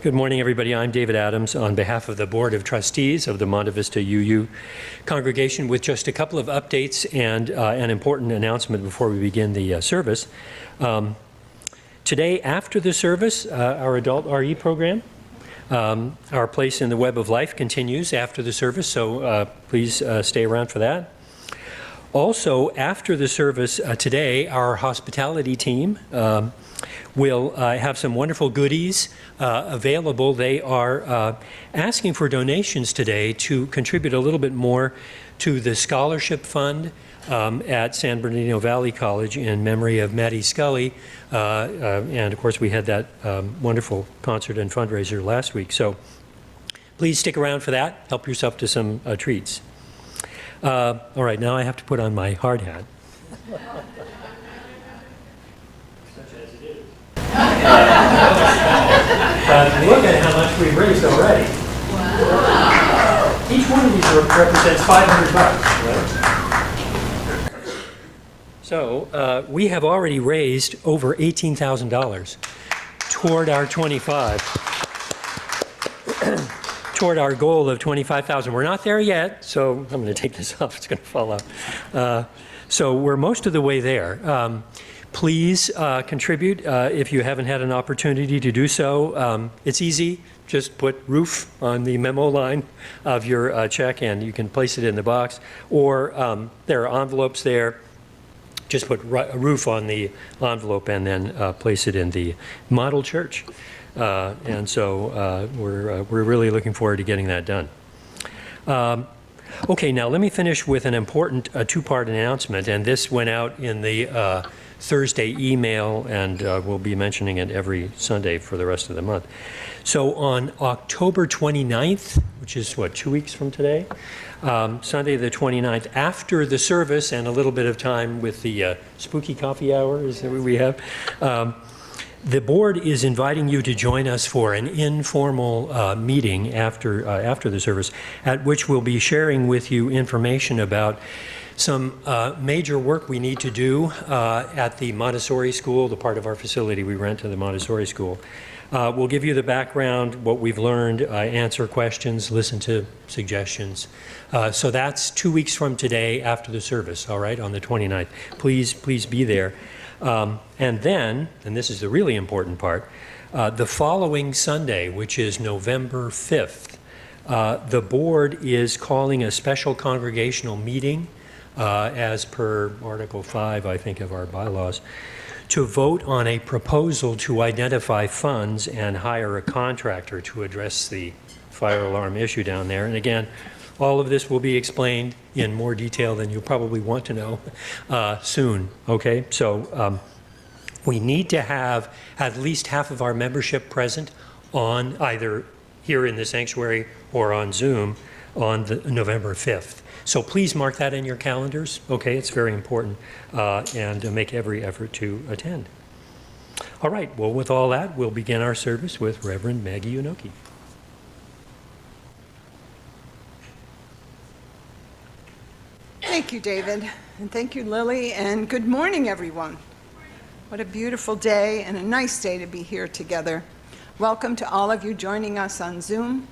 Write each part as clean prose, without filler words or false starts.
Good morning, everybody. I'm David Adams on behalf of the Board of Trustees of the Monte Vista UU congregation with just a couple of updates and an important announcement before we begin the service. Today, after the service, our adult RE program, our place in the web of life continues after the service, so please stay around for that. Also, after the service today, our hospitality team will have some wonderful goodies available. They are asking for donations today to contribute a little bit more to the scholarship fund at San Bernardino Valley College in memory of Maddie Scully. And of course, we had that wonderful concert and fundraiser last week. So please stick around for that. Help yourself to some treats. All right, now I have to put on my hard hat. Look at how much we've raised already. Wow. Each one of these represents $500, right? So we have already raised over $18,000 toward our 25, toward our goal of 25,000. We're not there yet, so I'm going to take this off. It's going to fall out. So we're most of the way there. Please contribute if you haven't had an opportunity to do so. It's easy. Just put roof on the memo line of your check and you can place it in the box. Or there are envelopes there. Just put a roof on the envelope and then place it in the model church. And so we're really looking forward to getting that done. Okay, now let me finish with an important two-part announcement. And this went out in the Thursday email, and we'll be mentioning it every Sunday for the rest of the month. So on October 29th, which is what, 2 weeks from today, Sunday the 29th, after the service and a little bit of time with the spooky coffee hour, is that what we have? The board is inviting you to join us for an informal meeting after the service, at which we'll be sharing with you information about some major work we need to do at the Montessori school, the part of our facility we rent to the Montessori school. We'll give you the background, what we've learned, answer questions, listen to suggestions. So that's 2 weeks from today after the service, all right, on the 29th. Please be there. And then, and this is the really important part, the following Sunday, which is November 5th, the board is calling a special congregational meeting as per Article 5, I think, of our bylaws, to vote on a proposal to identify funds and hire a contractor to address the fire alarm issue down there. And again, all of this will be explained in more detail than you probably want to know soon, okay? So we need to have at least half of our membership present on either here in the sanctuary or on Zoom on November 5th. So please mark that in your calendars, okay? It's very important, and make every effort to attend. All right, well, with all that, we'll begin our service with Reverend Maggie Yenoki. Thank you, David, and thank you, Lily, and good morning, everyone. What a beautiful day and a nice day to be here together. Welcome to all of you joining us on Zoom.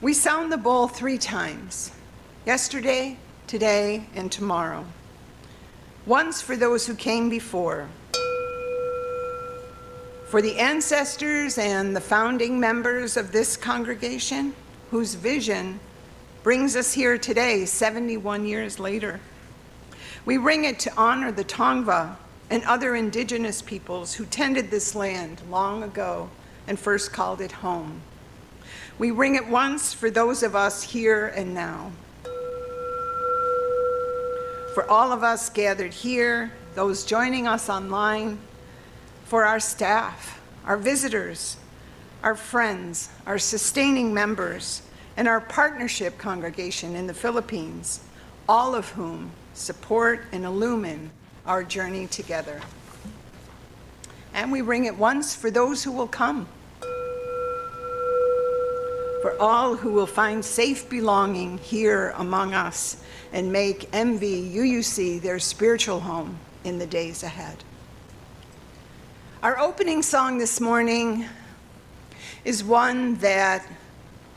We sound the bowl 3 times, yesterday, today, and tomorrow. Once for those who came before, for the ancestors and the founding members of this congregation, whose vision brings us here today, 71 years later. We ring it to honor the Tongva and other indigenous peoples who tended this land long ago and first called it home. We ring it once for those of us here and now. For all of us gathered here, those joining us online, for our staff, our visitors, our friends, our sustaining members, and our partnership congregation in the Philippines, all of whom support and illumine our journey together. And we ring it once for those who will come, for all who will find safe belonging here among us and make MV UUC their spiritual home in the days ahead. Our opening song this morning is one that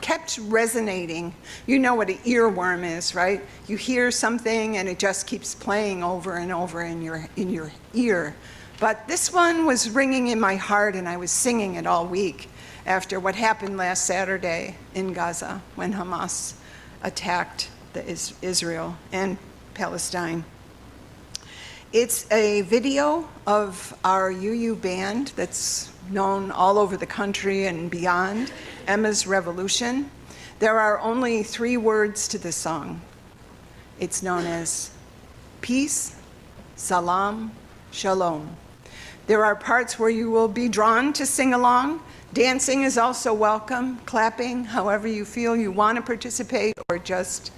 kept resonating. You know what an earworm is, right? You hear something and it just keeps playing over and over in your ear. But this one was ringing in my heart, and I was singing it all week after what happened last Saturday in Gaza when Hamas attacked Israel and Palestine. It's a video of our UU band that's known all over the country and beyond, Emma's Revolution. There are only 3 words to this song. It's known as peace, salam, shalom. There are parts where you will be drawn to sing along. Dancing is also welcome, clapping, however you feel you want to participate, or just,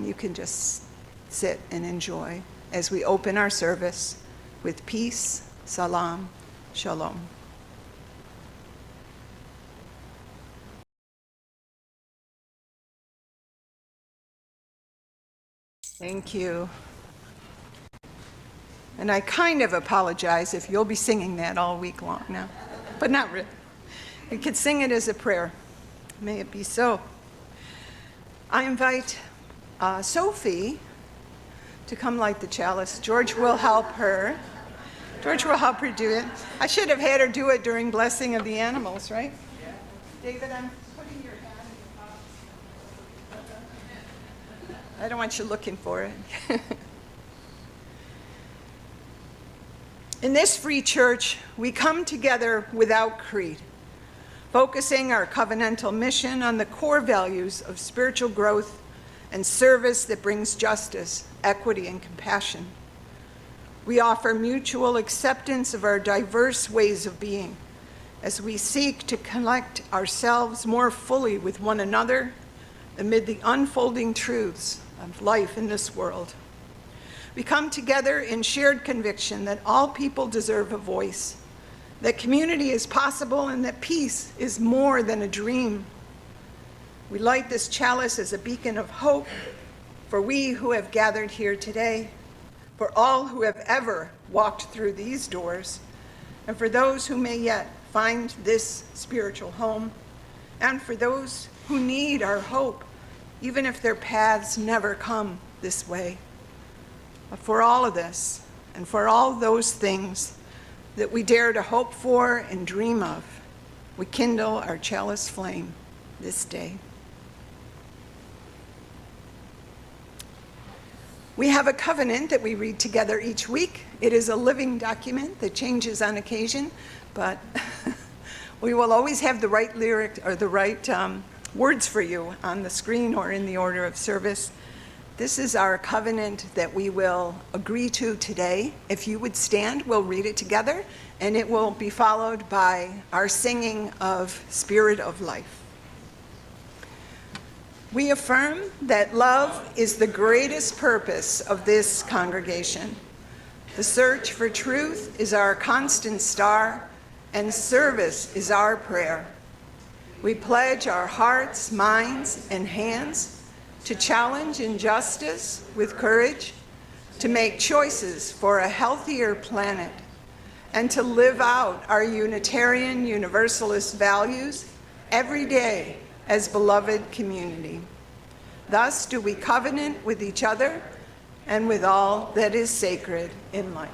you can just sit and enjoy as we open our service with peace, salam, shalom. Thank you. And I kind of apologize if you'll be singing that all week long now, but not really. We could sing it as a prayer. May it be so. I invite Sophie to come light the chalice. George will help her. George will help her do it. I should have had her do it during blessing of the animals, right? Yeah. David, I'm putting your hand in the box. I don't want you looking for it. In this free church, we come together without creed, focusing our covenantal mission on the core values of spiritual growth and service that brings justice, equity, and compassion. We offer mutual acceptance of our diverse ways of being as we seek to connect ourselves more fully with one another amid the unfolding truths of life in this world. We come together in shared conviction that all people deserve a voice, that community is possible, and that peace is more than a dream. We light this chalice as a beacon of hope for we who have gathered here today, for all who have ever walked through these doors, and for those who may yet find this spiritual home, and for those who need our hope, even if their paths never come this way. But for all of this, and for all those things that we dare to hope for and dream of, we kindle our chalice flame this day. We have a covenant that we read together each week. It is a living document that changes on occasion, but we will always have the right lyric or the right words for you on the screen or in the order of service. This is our covenant that we will agree to today. If you would stand, we'll read it together, and it will be followed by our singing of Spirit of Life. We affirm that love is the greatest purpose of this congregation. The search for truth is our constant star, and service is our prayer. We pledge our hearts, minds, and hands to challenge injustice with courage, to make choices for a healthier planet, and to live out our Unitarian Universalist values every day as beloved community. Thus do we covenant with each other and with all that is sacred in life.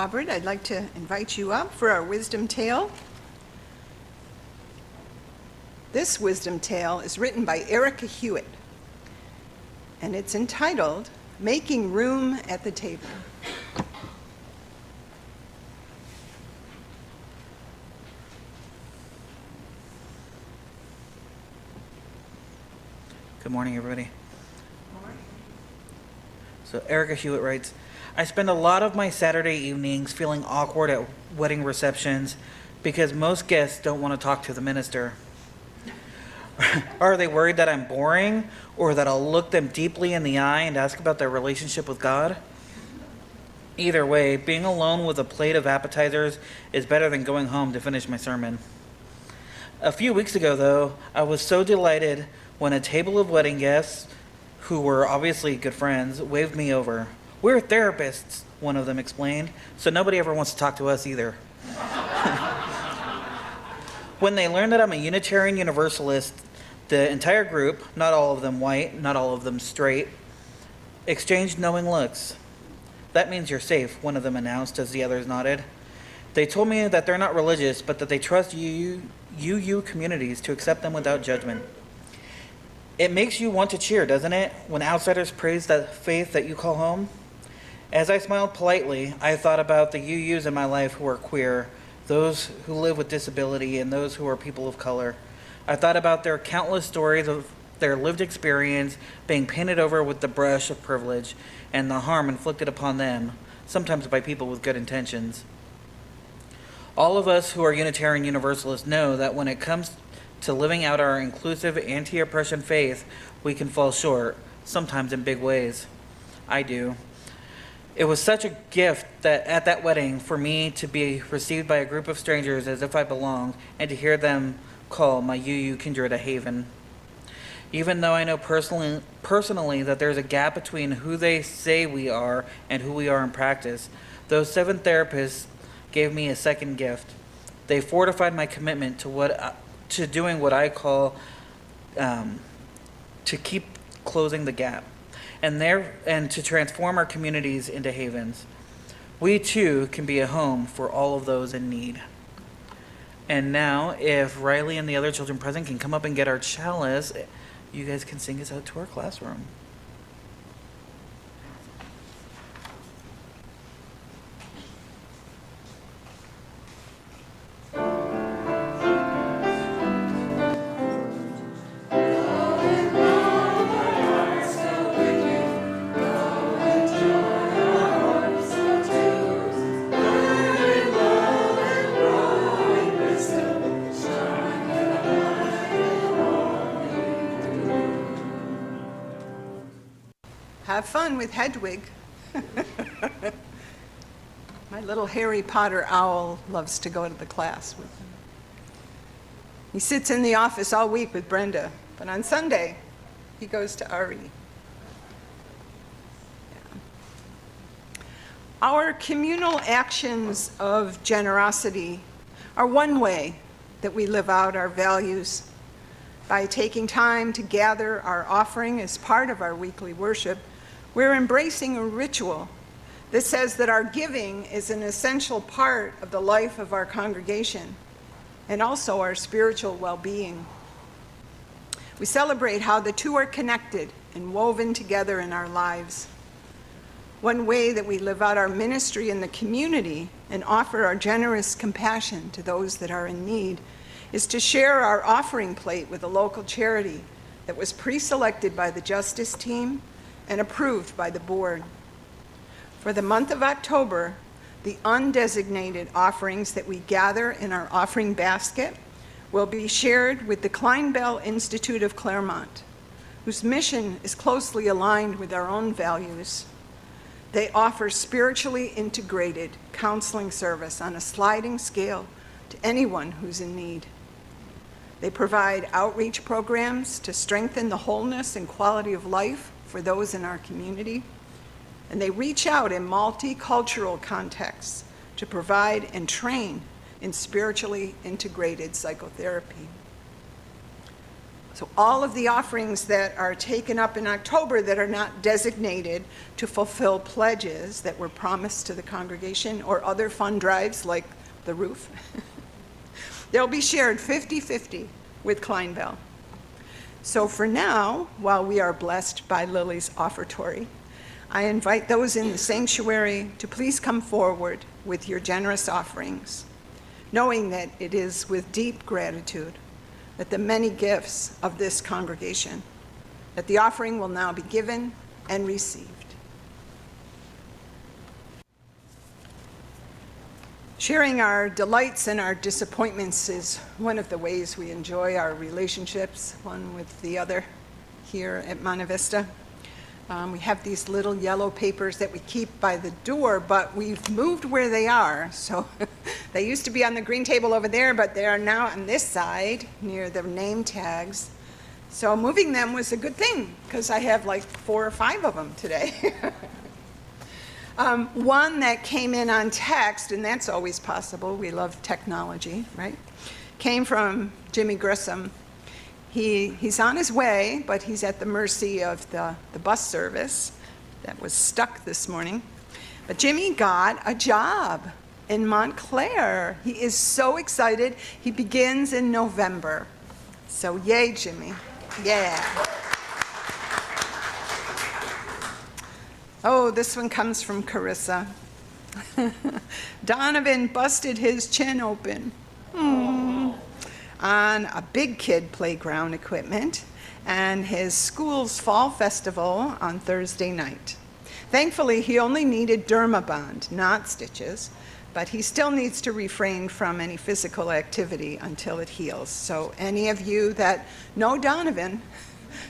Robert, I'd like to invite you up for our wisdom tale. This wisdom tale is written by Erica Hewitt, and it's entitled, Making Room at the Table. Good morning, everybody. So Erica Hewitt writes, I spend a lot of my Saturday evenings feeling awkward at wedding receptions because most guests don't want to talk to the minister. Are they worried that I'm boring or that I'll look them deeply in the eye and ask about their relationship with God? Either way, being alone with a plate of appetizers is better than going home to finish my sermon. A few weeks ago, though, I was so delighted when a table of wedding guests, who were obviously good friends, waved me over. We're therapists, one of them explained, so nobody ever wants to talk to us either. When they learned that I'm a Unitarian Universalist, the entire group, not all of them white, not all of them straight, exchanged knowing looks. That means you're safe, one of them announced as the others nodded. They told me that they're not religious, but that they trust UU communities to accept them without judgment. It makes you want to cheer, doesn't it, when outsiders praise that faith that you call home? As I smiled politely, I thought about the UUs in my life who are queer, those who live with disability, and those who are people of color. I thought about their countless stories of their lived experience being painted over with the brush of privilege and the harm inflicted upon them, sometimes by people with good intentions. All of us who are Unitarian Universalists know that when it comes to living out our inclusive anti-oppression faith, we can fall short, sometimes in big ways. I do. It was such a gift that at that wedding for me to be received by a group of strangers as if I belonged and to hear them call my UU kindred a haven. Even though I know personally that there's a gap between who they say we are and who we are in practice, those 7 therapists gave me a second gift. They fortified my commitment to doing what I call to keep closing the gap and to transform our communities into havens. We too can be a home for all of those in need. And now, if Riley and the other children present can come up and get our chalice, you guys can sing us out to our classroom. Have fun with Hedwig. My little Harry Potter owl loves to go to the class with him. He sits in the office all week with Brenda, but on Sunday, he goes to RE. Yeah. Our communal actions of generosity are one way that we live out our values. By taking time to gather our offering as part of our weekly worship, we're embracing a ritual that says that our giving is an essential part of the life of our congregation and also our spiritual well-being. We celebrate how the two are connected and woven together in our lives. One way that we live out our ministry in the community and offer our generous compassion to those that are in need is to share our offering plate with a local charity that was pre-selected by the Justice team and approved by the board. For the month of October, the undesignated offerings that we gather in our offering basket will be shared with the Klein Bell Institute of Claremont, whose mission is closely aligned with our own values. They offer spiritually integrated counseling service on a sliding scale to anyone who's in need. They provide outreach programs to strengthen the wholeness and quality of life for those in our community, and they reach out in multicultural contexts to provide and train in spiritually integrated psychotherapy. So all of the offerings that are taken up in October that are not designated to fulfill pledges that were promised to the congregation or other fund drives like the roof, they'll be shared 50-50 with Kleinbell. So for now, while we are blessed by Lily's offertory, I invite those in the sanctuary to please come forward with your generous offerings, knowing that it is with deep gratitude that the many gifts of this congregation, that the offering will now be given and received. Sharing our delights and our disappointments is one of the ways we enjoy our relationships, one with the other here at Monte Vista. We have these little yellow papers that we keep by the door, but we've moved where they are. So they used to be on the green table over there, but they are now on this side near the name tags. So moving them was a good thing because I have like 4 or 5 of them today. One that came in on text, and that's always possible. We love technology, right? Came from Jimmy Grissom. He's on his way, but he's at the mercy of the bus service that was stuck this morning. But Jimmy got a job in Montclair. He is so excited. He begins in November. So yay, Jimmy. Yeah. Oh, this one comes from Carissa. Donovan busted his chin open. On a big kid playground equipment and his school's fall festival on Thursday night. Thankfully, he only needed Dermabond, not stitches, but he still needs to refrain from any physical activity until it heals. So any of you that know Donovan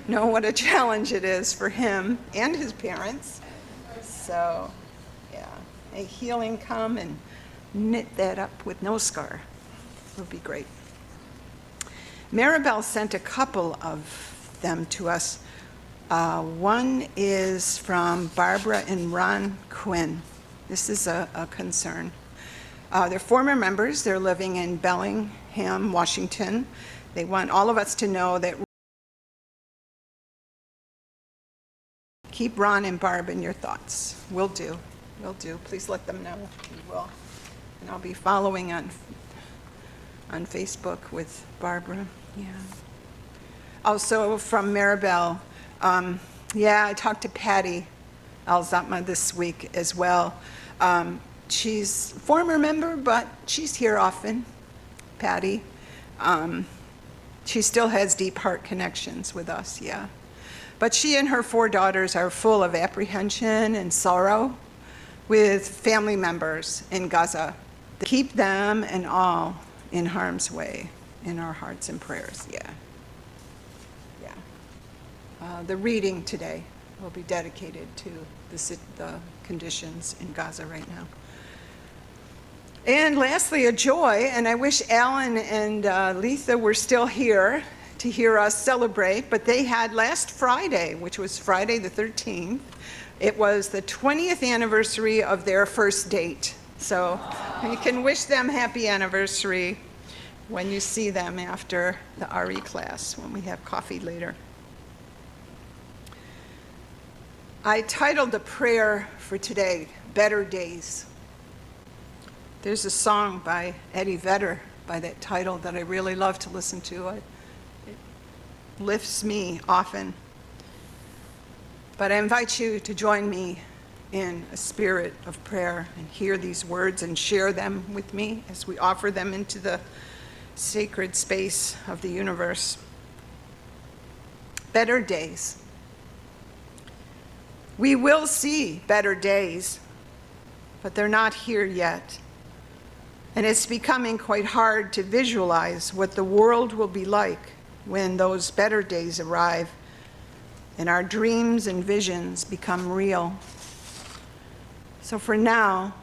know what a challenge it is for him and his parents. So, yeah, a healing come and knit that up with no scar would be great. Maribel sent a couple of them to us. One is from Barbara and Ron Quinn. This is a concern. They're former members. They're living in Bellingham, Washington. They want all of us to know that keep Ron and Barb in your thoughts. Will do. Will do. Please let them know. We will. And I'll be following on Facebook with Barbara. Yeah. Also from Maribel, I talked to Patty Alzatma this week as well. She's a former member, but she's here often, Patty. She still has deep heart connections with us, yeah. But she and her 4 daughters are full of apprehension and sorrow with family members in Gaza. Keep them and all in harm's way in our hearts and prayers, yeah. The reading today will be dedicated to the conditions in Gaza right now. And lastly, a joy, and I wish Alan and Letha were still here to hear us celebrate, but they had last Friday, which was Friday the 13th, it was the 20th anniversary of their first date. So you can wish them happy anniversary when you see them after the RE class, when we have coffee later. I titled the prayer for today, Better Days. There's a song by Eddie Vedder by that title that I really love to listen to. It lifts me often. But I invite you to join me in a spirit of prayer and hear these words and share them with me as we offer them into the sacred space of the universe. Better days. We will see better days, but they're not here yet. And it's becoming quite hard to visualize what the world will be like when those better days arrive and our dreams and visions become real. So for now,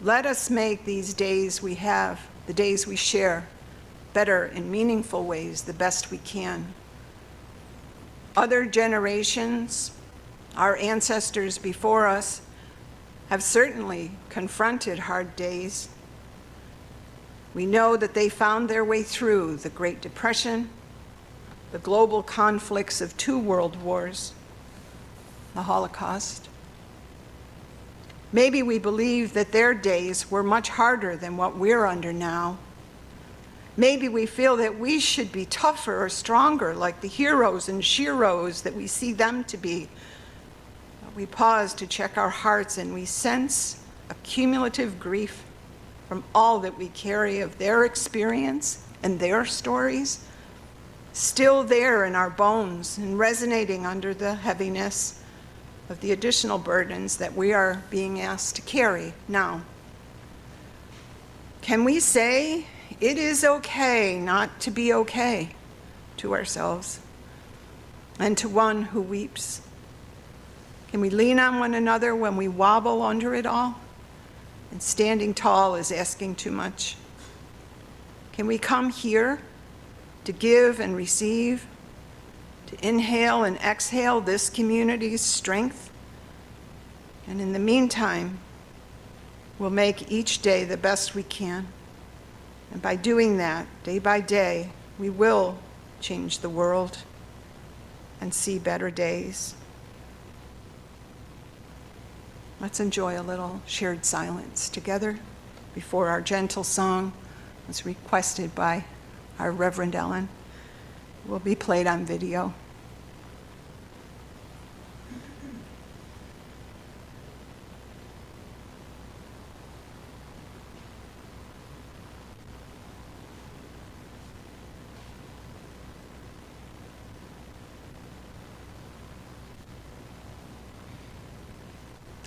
let us make these days we have, the days we share, better in meaningful ways, the best we can. Other generations, our ancestors before us, have certainly confronted hard days. We know that they found their way through the Great Depression, the global conflicts of 2 world wars, the Holocaust. Maybe we believe that their days were much harder than what we're under now. Maybe we feel that we should be tougher or stronger, like the heroes and sheroes that we see them to be. But we pause to check our hearts and we sense a cumulative grief from all that we carry of their experience and their stories, still there in our bones and resonating under the heaviness of the additional burdens that we are being asked to carry now. Can we say it is okay not to be okay to ourselves and to one who weeps? Can we lean on one another when we wobble under it all and standing tall is asking too much? Can we come here to give and receive, to inhale and exhale this community's strength? And in the meantime, we'll make each day the best we can. And by doing that, day by day, we will change the world and see better days. Let's enjoy a little shared silence together before our gentle song was requested by our Reverend Ellen. It will be played on video.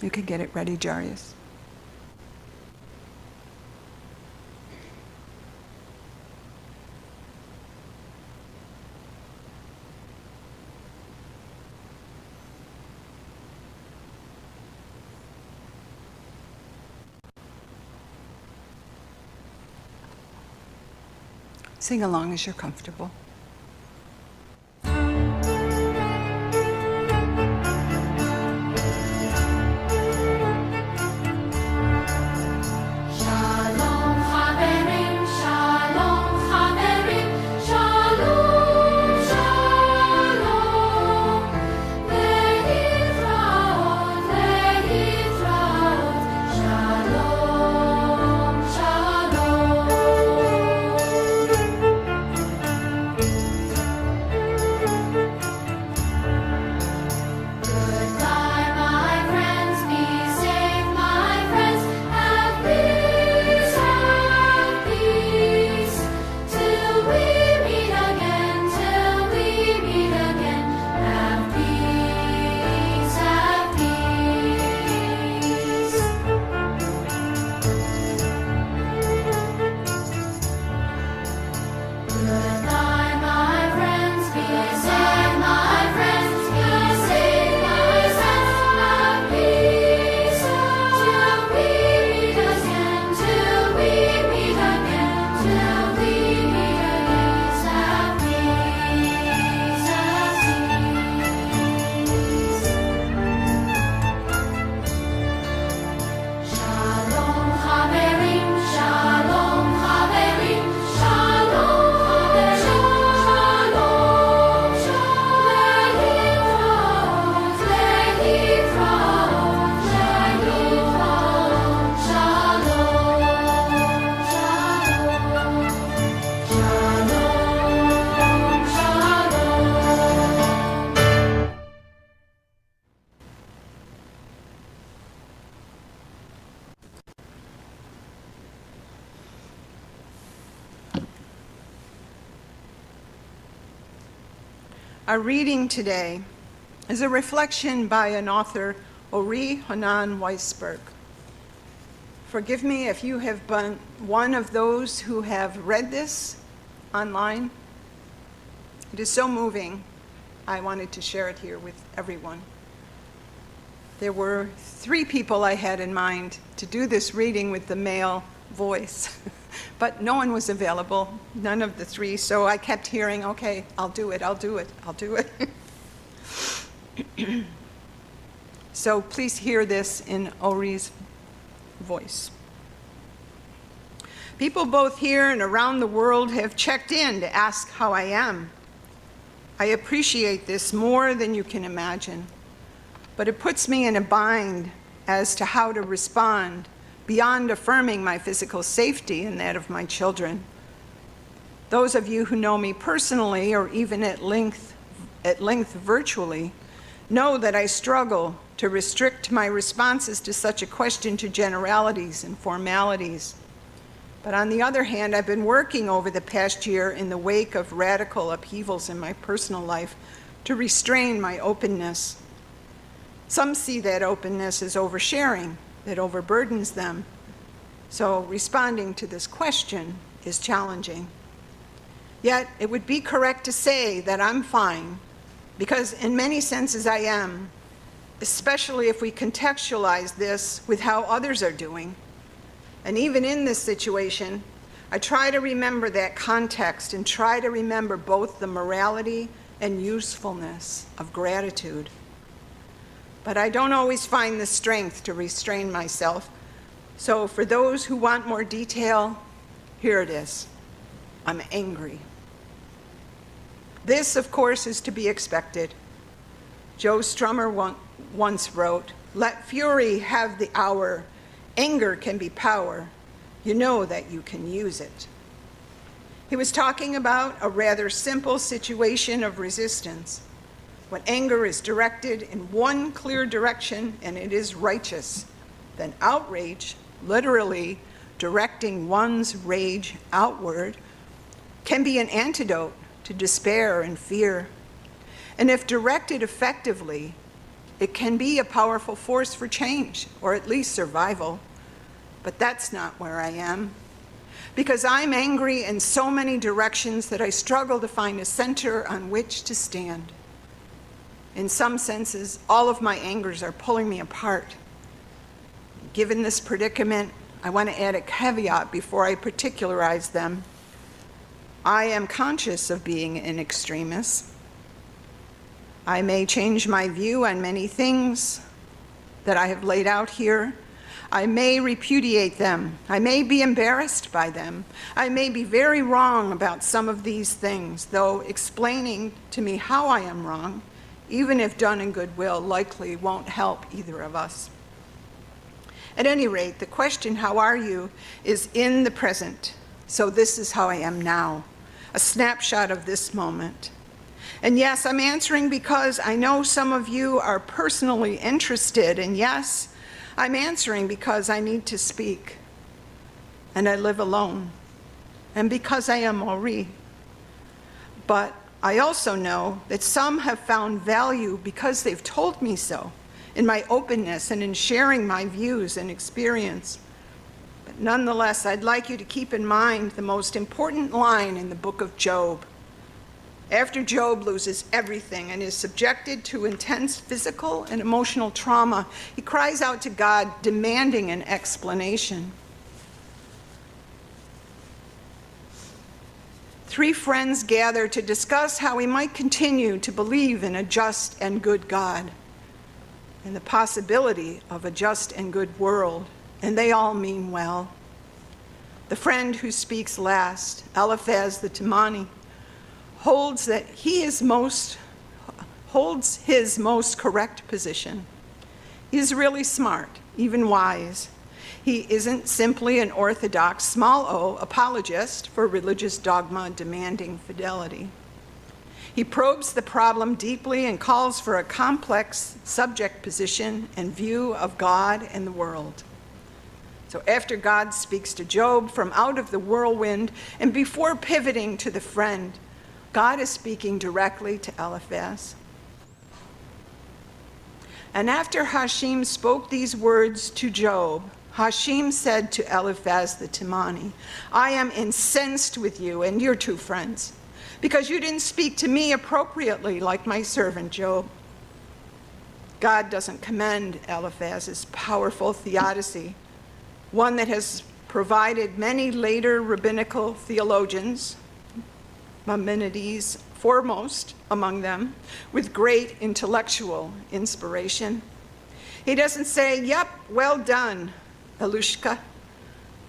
You can get it ready, Jaryus. Sing along as you're comfortable. Our reading today is a reflection by an author, Ori Hanan Weisberg. Forgive me if you have been one of those who have read this online. It is so moving, I wanted to share it here with everyone. There were 3 people I had in mind to do this reading with the male voice, but no one was available, none of the 3, so I kept hearing, okay, I'll do it. So please hear this in Ori's voice. People both here and around the world have checked in to ask how I am. I appreciate this more than you can imagine, but it puts me in a bind as to how to respond beyond affirming my physical safety and that of my children. Those of you who know me personally, or even at length virtually, know that I struggle to restrict my responses to such a question to generalities and formalities. But on the other hand, I've been working over the past year in the wake of radical upheavals in my personal life to restrain my openness. Some see that openness as oversharing, that overburdens them. So responding to this question is challenging. Yet it would be correct to say that I'm fine, because in many senses I am, especially if we contextualize this with how others are doing. And even in this situation, I try to remember that context and try to remember both the morality and usefulness of gratitude. But I don't always find the strength to restrain myself. So for those who want more detail, here it is. I'm angry. This, of course, is to be expected. Joe Strummer once wrote, "Let fury have the hour. Anger can be power. You know that you can use it." He was talking about a rather simple situation of resistance. When anger is directed in one clear direction and it is righteous, then outrage, literally directing one's rage outward, can be an antidote to despair and fear. And if directed effectively, it can be a powerful force for change, or at least survival. But that's not where I am, because I'm angry in so many directions that I struggle to find a center on which to stand. In some senses, all of my angers are pulling me apart. Given this predicament, I want to add a caveat before I particularize them. I am conscious of being an extremist. I may change my view on many things that I have laid out here. I may repudiate them. I may be embarrassed by them. I may be very wrong about some of these things, though explaining to me how I am wrong, even if done in goodwill, likely won't help either of us. At any rate, the question, "How are you?" is in the present. So this is how I am now, a snapshot of this moment. And yes, I'm answering because I know some of you are personally interested, and yes, I'm answering because I need to speak, and I live alone, and because I am Maori. But I also know that some have found value because they've told me so, in my openness and in sharing my views and experience. But nonetheless, I'd like you to keep in mind the most important line in the book of Job. After Job loses everything and is subjected to intense physical and emotional trauma, he cries out to God, demanding an explanation. 3 friends gather to discuss how we might continue to believe in a just and good God and the possibility of a just and good world, and they all mean well. The friend who speaks last, Eliphaz the Temani, holds his most correct position. He is really smart, even wise. He isn't simply an orthodox, small o, apologist for religious dogma demanding fidelity. He probes the problem deeply and calls for a complex subject position and view of God and the world. So after God speaks to Job from out of the whirlwind, and before pivoting to the friend, God is speaking directly to Eliphaz. And after Hashem spoke these words to Job, Hashem said to Eliphaz the Temani, "I am incensed with you and your 2 friends, because you didn't speak to me appropriately like my servant Job." God doesn't commend Eliphaz's powerful theodicy, one that has provided many later rabbinical theologians, Maimonides foremost among them, with great intellectual inspiration. He doesn't say, "Yep, well done, Elushka.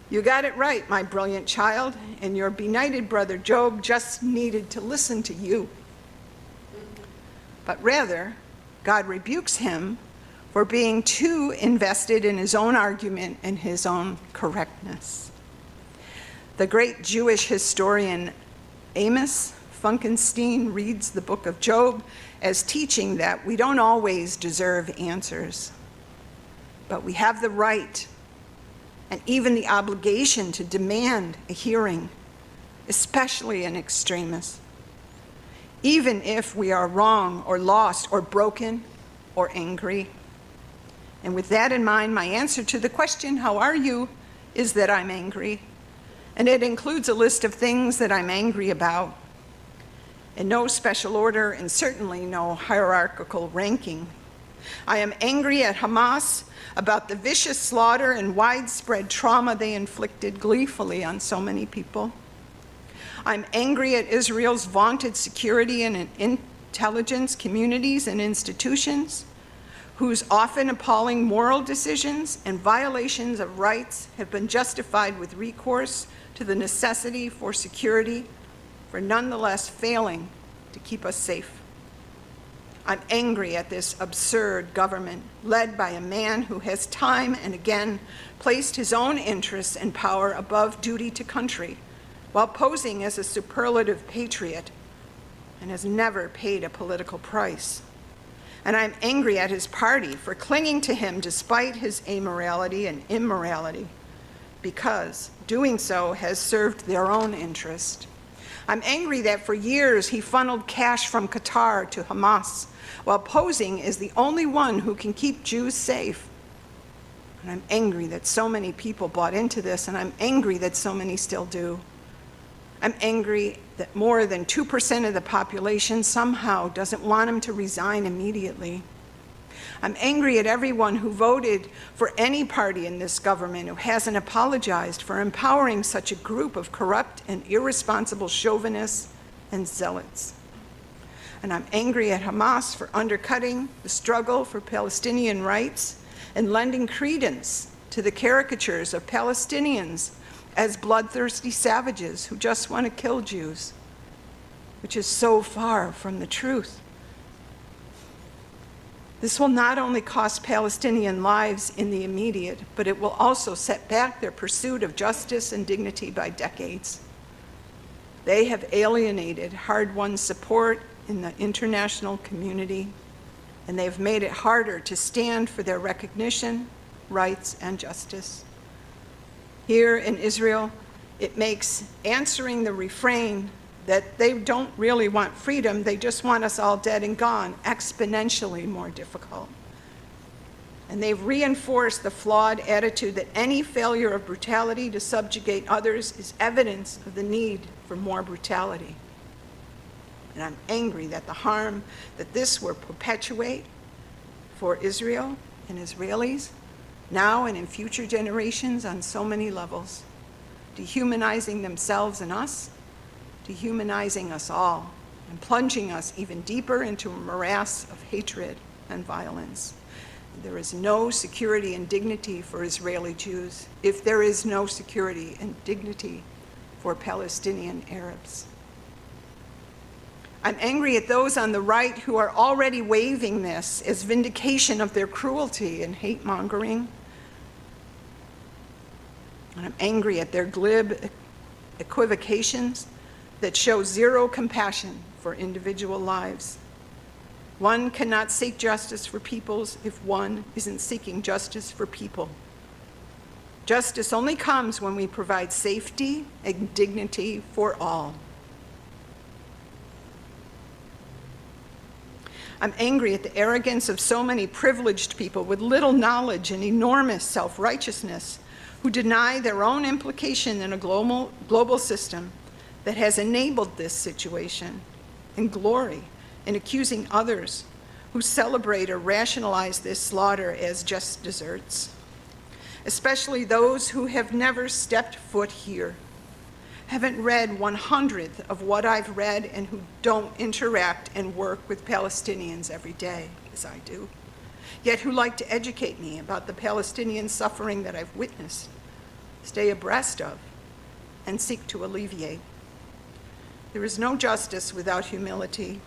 You got it right, my brilliant child, and your benighted brother Job just needed to listen to you." but rather, God rebukes him for being too invested in his own argument and his own correctness. The great Jewish historian Amos Funkenstein reads the book of Job as teaching that we don't always deserve answers, but we have the right and even the obligation to demand a hearing, especially in extremis, even if we are wrong or lost or broken or angry. And with that in mind, my answer to the question, how are you, is that I'm angry. And it includes a list of things that I'm angry about, in no special order and certainly no hierarchical ranking. I am angry at Hamas about the vicious slaughter and widespread trauma they inflicted gleefully on so many people. I'm angry at Israel's vaunted security and intelligence communities and institutions, whose often appalling moral decisions and violations of rights have been justified with recourse to the necessity for security, for nonetheless failing to keep us safe. I'm angry at this absurd government led by a man who has time and again placed his own interests and power above duty to country while posing as a superlative patriot and has never paid a political price. And I'm angry at his party for clinging to him despite his amorality and immorality, because doing so has served their own interest. I'm angry that for years he funneled cash from Qatar to Hamas while posing as the only one who can keep Jews safe. And I'm angry that so many people bought into this, and I'm angry that so many still do. I'm angry that more than 2% of the population somehow doesn't want him to resign immediately. I'm angry at everyone who voted for any party in this government who hasn't apologized for empowering such a group of corrupt and irresponsible chauvinists and zealots. And I'm angry at Hamas for undercutting the struggle for Palestinian rights and lending credence to the caricatures of Palestinians as bloodthirsty savages who just want to kill Jews, which is so far from the truth. This will not only cost Palestinian lives in the immediate, but it will also set back their pursuit of justice and dignity by decades. They have alienated hard-won support in the international community, and they've made it harder to stand for their recognition, rights, and justice. Here in Israel, it makes answering the refrain that they don't really want freedom, they just want us all dead and gone, exponentially more difficult. And they've reinforced the flawed attitude that any failure of brutality to subjugate others is evidence of the need for more brutality. And I'm angry that the harm that this will perpetuate for Israel and Israelis, now and in future generations on so many levels, dehumanizing themselves and us, dehumanizing us all, and plunging us even deeper into a morass of hatred and violence. There is no security and dignity for Israeli Jews if there is no security and dignity for Palestinian Arabs. I'm angry at those on the right who are already waving this as vindication of their cruelty and hate-mongering. And I'm angry at their glib equivocations that show zero compassion for individual lives. One cannot seek justice for peoples if one isn't seeking justice for people. Justice only comes when we provide safety and dignity for all. I'm angry at the arrogance of so many privileged people with little knowledge and enormous self-righteousness who deny their own implication in a global system that has enabled this situation and glory in accusing others who celebrate or rationalize this slaughter as just desserts, especially those who have never stepped foot here, haven't read 100th of what I've read, and who don't interact and work with Palestinians every day, as I do, yet who like to educate me about the Palestinian suffering that I've witnessed, stay abreast of, and seek to alleviate. There is no justice without humility.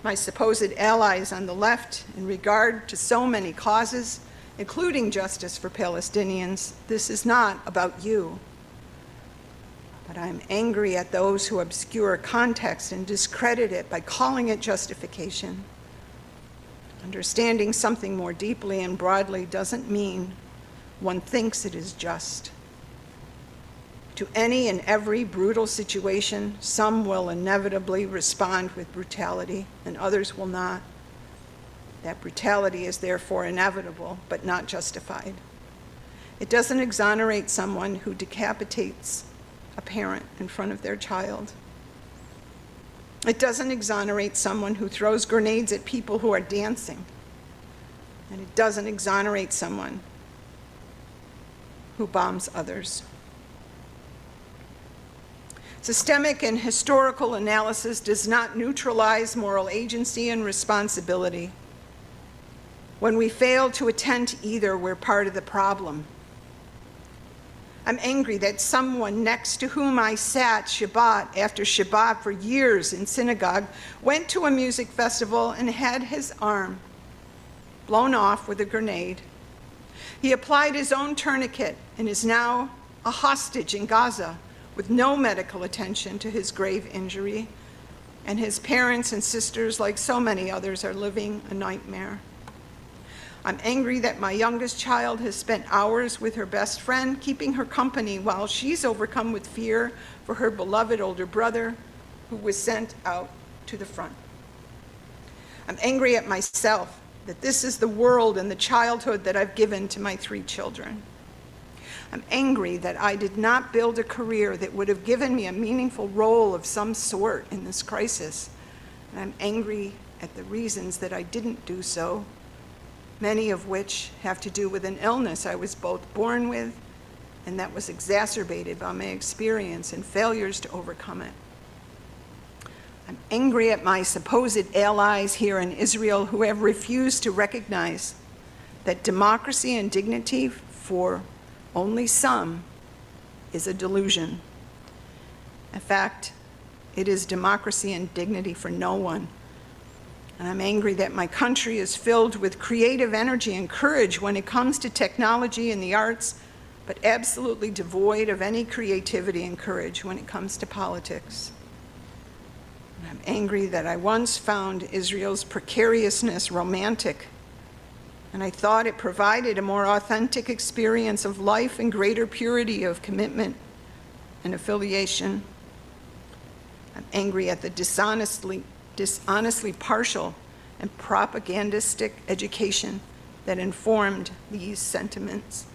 my supposed allies on the left in regard to so many causes, including justice for Palestinians, this is not about you. But I'm angry at those who obscure context and discredit it by calling it justification. Understanding something more deeply and broadly doesn't mean one thinks it is just. To any and every brutal situation, some will inevitably respond with brutality and others will not. That brutality is therefore inevitable, but not justified. It doesn't exonerate someone who decapitates a parent in front of their child. It doesn't exonerate someone who throws grenades at people who are dancing. And it doesn't exonerate someone who bombs others. Systemic and historical analysis does not neutralize moral agency and responsibility. When we fail to attend to either, we're part of the problem. I'm angry that someone next to whom I sat Shabbat after Shabbat for years in synagogue went to a music festival and had his arm blown off with a grenade. He applied his own tourniquet and is now a hostage in Gaza with no medical attention to his grave injury, and his parents and sisters, like so many others, are living a nightmare. I'm angry that my youngest child has spent hours with her best friend, keeping her company while she's overcome with fear for her beloved older brother, who was sent out to the front. I'm angry at myself that this is the world and the childhood that I've given to my 3 children. I'm angry that I did not build a career that would have given me a meaningful role of some sort in this crisis. And I'm angry at the reasons that I didn't do so, many of which have to do with an illness I was both born with and that was exacerbated by my experience and failures to overcome it. I'm angry at my supposed allies here in Israel who have refused to recognize that democracy and dignity for only some is a delusion. In fact, it is democracy and dignity for no one. And I'm angry that my country is filled with creative energy and courage when it comes to technology and the arts, but absolutely devoid of any creativity and courage when it comes to politics. And I'm angry that I once found Israel's precariousness romantic, and I thought it provided a more authentic experience of life and greater purity of commitment and affiliation. I'm angry at the dishonestly partial and propagandistic education that informed these sentiments.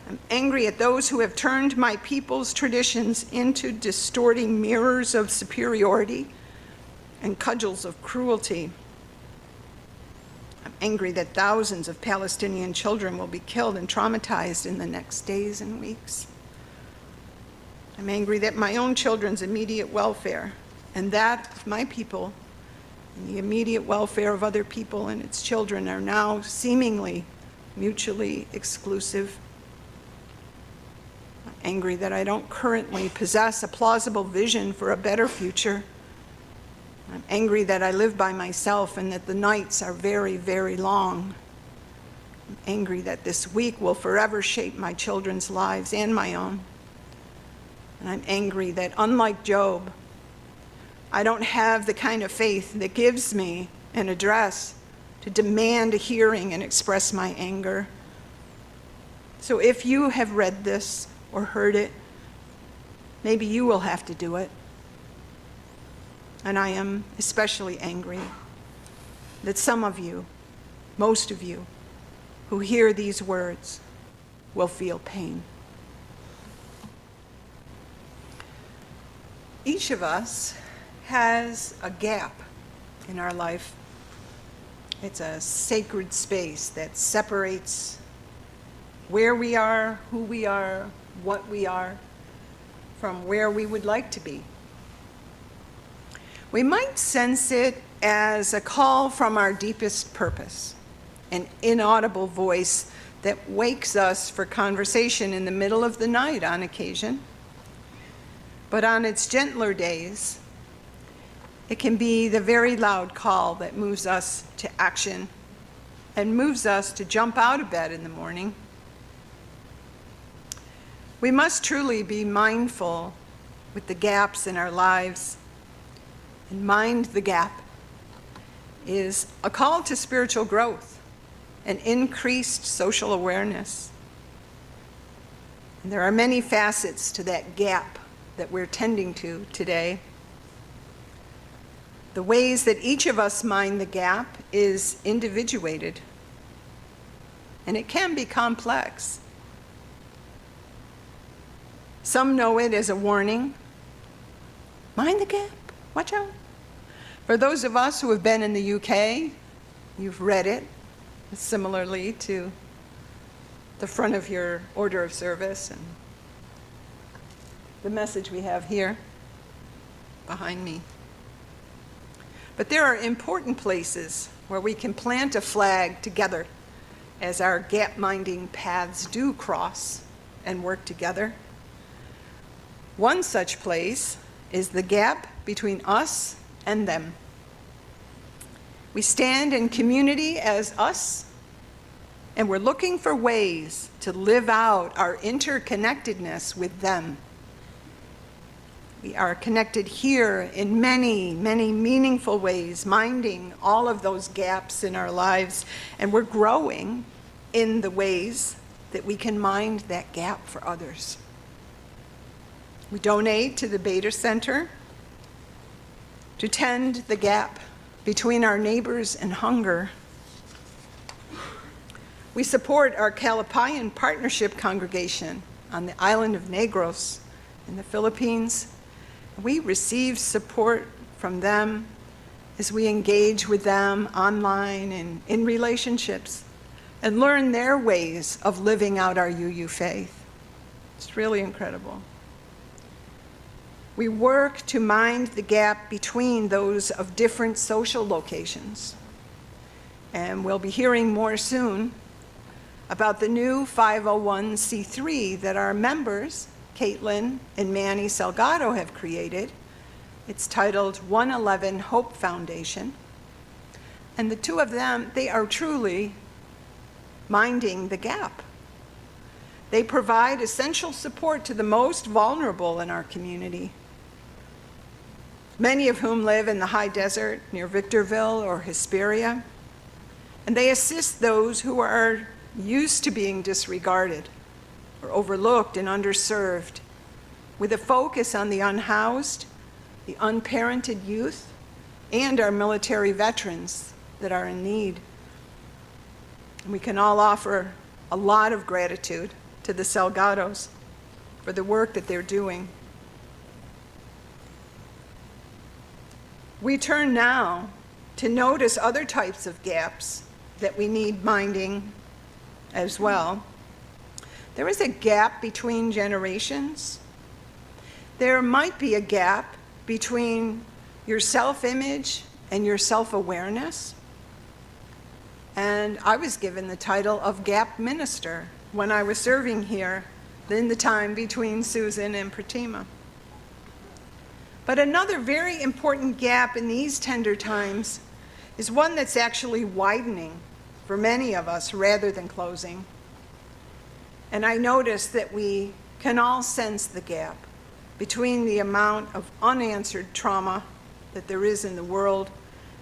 I'm angry at those who have turned my people's traditions into distorting mirrors of superiority and cudgels of cruelty. I'm angry that thousands of Palestinian children will be killed and traumatized in the next days and weeks. I'm angry that my own children's immediate welfare and that of my people and the immediate welfare of other people and its children are now seemingly mutually exclusive. I'm angry that I don't currently possess a plausible vision for a better future. I'm angry that I live by myself and that the nights are very, very long. I'm angry that this week will forever shape my children's lives and my own. And I'm angry that, unlike Job, I don't have the kind of faith that gives me an address to demand a hearing and express my anger. So if you have read this or heard it, maybe you will have to do it. And I am especially angry that some of you, most of you, who hear these words will feel pain. Each of us has a gap in our life. It's a sacred space that separates where we are, who we are, what we are, from where we would like to be. We might sense it as a call from our deepest purpose, an inaudible voice that wakes us for conversation in the middle of the night on occasion. But on its gentler days, It can be the very loud call that moves us to action and moves us to jump out of bed in the morning. We must truly be mindful with the gaps in our lives. And mind the gap is a call to spiritual growth and increased social awareness. And there are many facets to that gap that we're tending to today. The ways that each of us mind the gap is individuated, and it can be complex. Some know it as a warning. Mind the gap, watch out. For those of us who have been in the UK, you've read it similarly to the front of your order of service and the message we have here behind me. But there are important places where we can plant a flag together as our gap-minding paths do cross and work together. One such place is the gap between us and them. We stand in community as us, and we're looking for ways to live out our interconnectedness with them. We are connected here in many, many meaningful ways, minding all of those gaps in our lives, and we're growing in the ways that we can mind that gap for others. We donate to the Beta Center to tend the gap between our neighbors and hunger. We support our Calapayan Partnership Congregation on the island of Negros in the Philippines. We receive support from them as we engage with them online and in relationships and learn their ways of living out our UU faith. It's really incredible. We work to mind the gap between those of different social locations. And we'll be hearing more soon about the new 501c3 that our members, Caitlin and Manny Salgado, have created. It's titled 111 Hope Foundation. And the two of them, they are truly minding the gap. They provide essential support to the most vulnerable in our community, many of whom live in the high desert near Victorville or Hesperia. And they assist those who are used to being disregarded or overlooked and underserved, with a focus on the unhoused, the unparented youth, and our military veterans that are in need. And we can all offer a lot of gratitude to the Salgados for the work that they're doing. We turn now to notice other types of gaps that we need minding as well. There is a gap between generations. There might be a gap between your self-image and your self-awareness. And I was given the title of Gap Minister when I was serving here in the time between Susan and Pratima. But another very important gap in these tender times is one that's actually widening for many of us rather than closing. And I notice that we can all sense the gap between the amount of unanswered trauma that there is in the world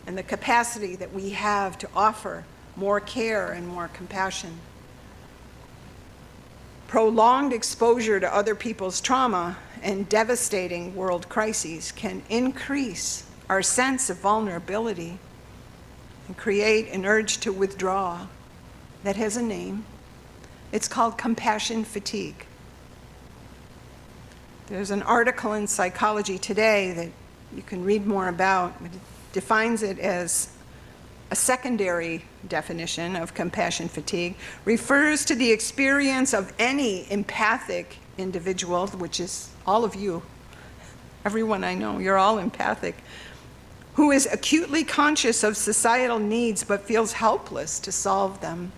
and the capacity that we have to offer more care and more compassion. Prolonged exposure to other people's trauma and devastating world crises can increase our sense of vulnerability and create an urge to withdraw that has a name. It's called compassion fatigue. There's an article in Psychology Today that you can read more about. It defines it as a secondary definition of compassion fatigue, refers to the experience of any empathic individual, which is all of you, everyone I know, you're all empathic, who is acutely conscious of societal needs but feels helpless to solve them.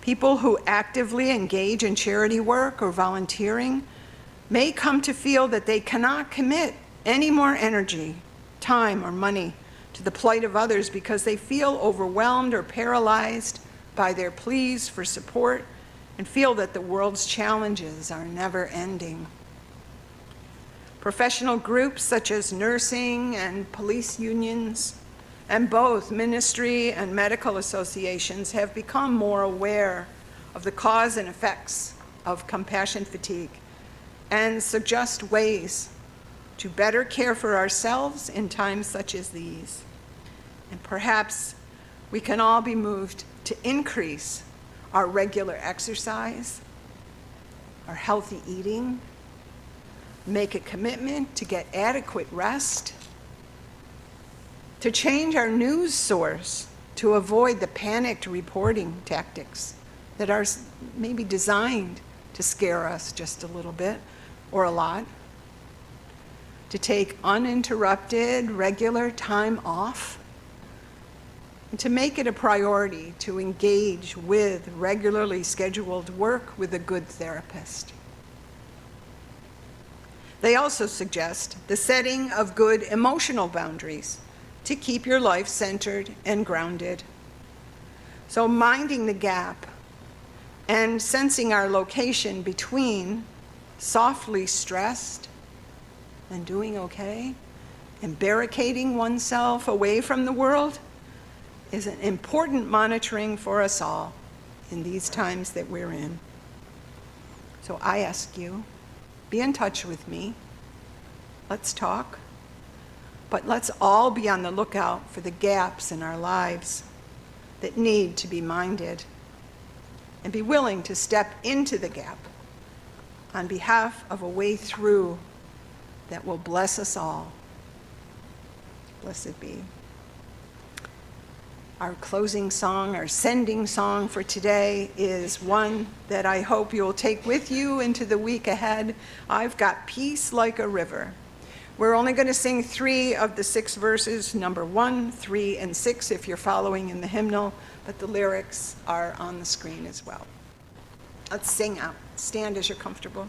People who actively engage in charity work or volunteering may come to feel that they cannot commit any more energy time or money to the plight of others because they feel overwhelmed or paralyzed by their pleas for support and feel that the world's challenges are never ending. Professional groups such as nursing and police unions and both ministry and medical associations have become more aware of the cause and effects of compassion fatigue and suggest ways to better care for ourselves in times such as these. And perhaps we can all be moved to increase our regular exercise, our healthy eating, make a commitment to get adequate rest, to change our news source to avoid the panicked reporting tactics that are maybe designed to scare us just a little bit or a lot, to take uninterrupted, regular time off, and to make it a priority to engage with regularly scheduled work with a good therapist. They also suggest the setting of good emotional boundaries to keep your life centered and grounded. So minding the gap and sensing our location between softly stressed and doing okay and barricading oneself away from the world is an important monitoring for us all in these times that we're in. So I ask you, be in touch with me. Let's talk. But let's all be on the lookout for the gaps in our lives that need to be minded and be willing to step into the gap on behalf of a way through that will bless us all. Blessed be. Our closing song, our sending song for today is one that I hope you'll take with you into the week ahead. I've got peace like a river. We're only going to sing 3 of the 6 verses, number 1, 3, and 6 if you're following in the hymnal, but the lyrics are on the screen as well. Let's sing out. Stand as you're comfortable.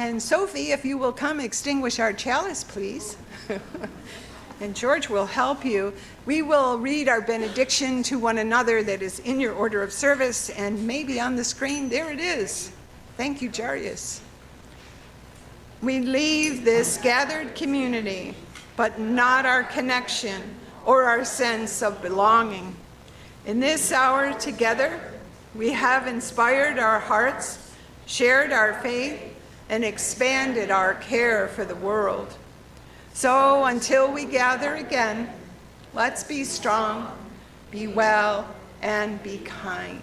And Sophie, if you will come extinguish our chalice, please. And George will help you. We will read our benediction to one another that is in your order of service and maybe on the screen. There it is. Thank you, Jaryus. We leave this gathered community, but not our connection or our sense of belonging. In this hour together, we have inspired our hearts, shared our faith, and expanded our care for the world. So until we gather again, let's be strong, be well, and be kind.